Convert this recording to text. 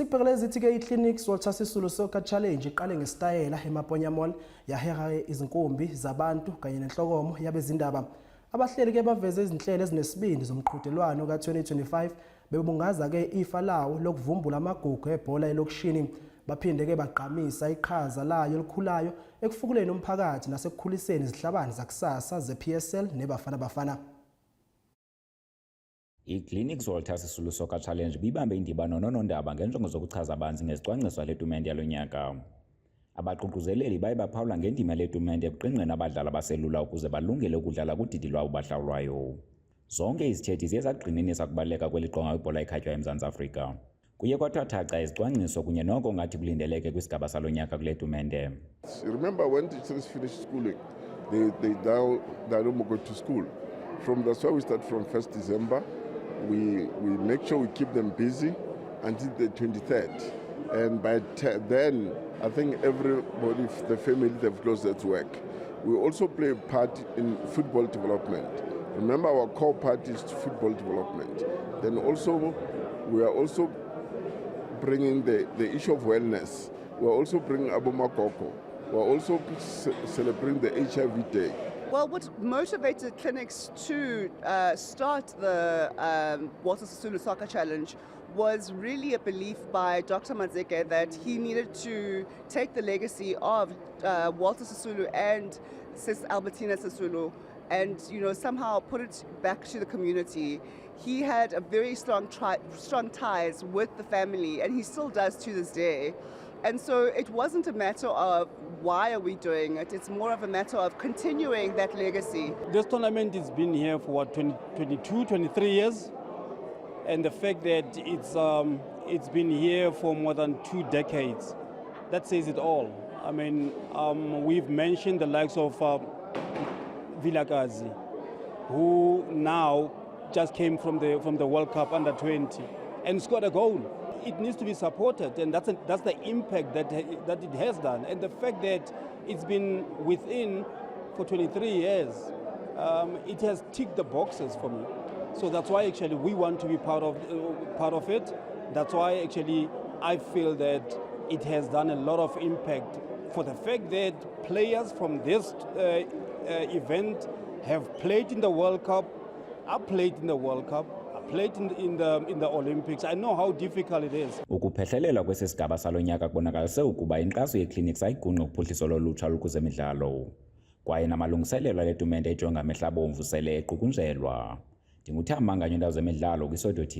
Sikubhekeleza ithi-ke iClinics Walter Sisulu Soccer Challenge iqale ngesitayela eMaponya Mall yaheha izinkumbi zabantu kanye nenhlokomo yabezindaba. Abahleli-ke baveze izinhlelo ezinesibindi zomqhudelwano ka-2025 bebungaza-ke ifa lawo lokuvumbula amagugu ebhola elokishini. Baphinde-ke baqhamisa iqhaza layo elikhulayo ekufukuleni umphakathi nasekukhuliseni izihlabani zakusasa ze-PSL neBafana Bafana. iClinics Walter Sisulu Soccer Challenge bibambe indibano nonondaba ngenjongo zokuchaza abanzi ngezicwangciso letumente yalo nyaka. Abaququzeleli baye baphawula ngendima letumente ekuqingqeni abadlali abaselula ukuze balungele ukudlala kudidi lwabo bahlawulwayo. Zonke izithethi ziye zagxininisa ukubaluleka kweli qonga ibhola ekhatywayo eMzantsi Afrika. Kuye kwathathaca izicwangciso kunye noko ngathi kulindeleke kwisigaba salo nyaka kule tumente. Remember when teachers finish schooling, they don't go to school. That's why we start from 1st December. We make sure we keep them busy until the 23rd. And by then, I think everybody, the family, they've closed their work. We also play a part in football development. Remember, our core part is football development. Then also, we are also bringing the issue of wellness. We are also bringing Abu Makoko. We are also celebrating the HIV Day. Well, what motivated Clinics to start the Walter Sisulu Soccer Challenge was really a belief by Dr. Mazeke that he needed to take the legacy of Walter Sisulu and Sis Albertina Sisulu and somehow put it back to the community. He had a very strong ties with the family, and he still does to this day. And so it wasn't a matter of why are we doing it, it's more of a matter of continuing that legacy. This tournament has been here for 22, 23 years. And the fact that it's been here for more than 2 decades, that says it all. I mean, we've mentioned the likes of Vilakazi, who now just came from the World Cup under 20 and scored a goal. It needs to be supported, and that's the impact that it has done. And the fact that it's been within for 23 years, it has ticked the boxes for me. So that's why actually we want to be part of it. That's why actually I feel that it has done a lot of impact for the fact that players from this event have played in the World Cup. I played in the World Cup. Played in the Olympics. I know how difficult it is. Ukuphehlelela kwesi sigaba salo nyaka kubonakalise ukuba inkxaso yeClinics ayigungqa uphuhliso lolutsha lukuzemidlalo kwaye namalungiselelo letumente ejonga amehla abomvu sele equkunjelwa. NdinguThamba Manganyo, iindawo zemidlalo kwiSoweto TV.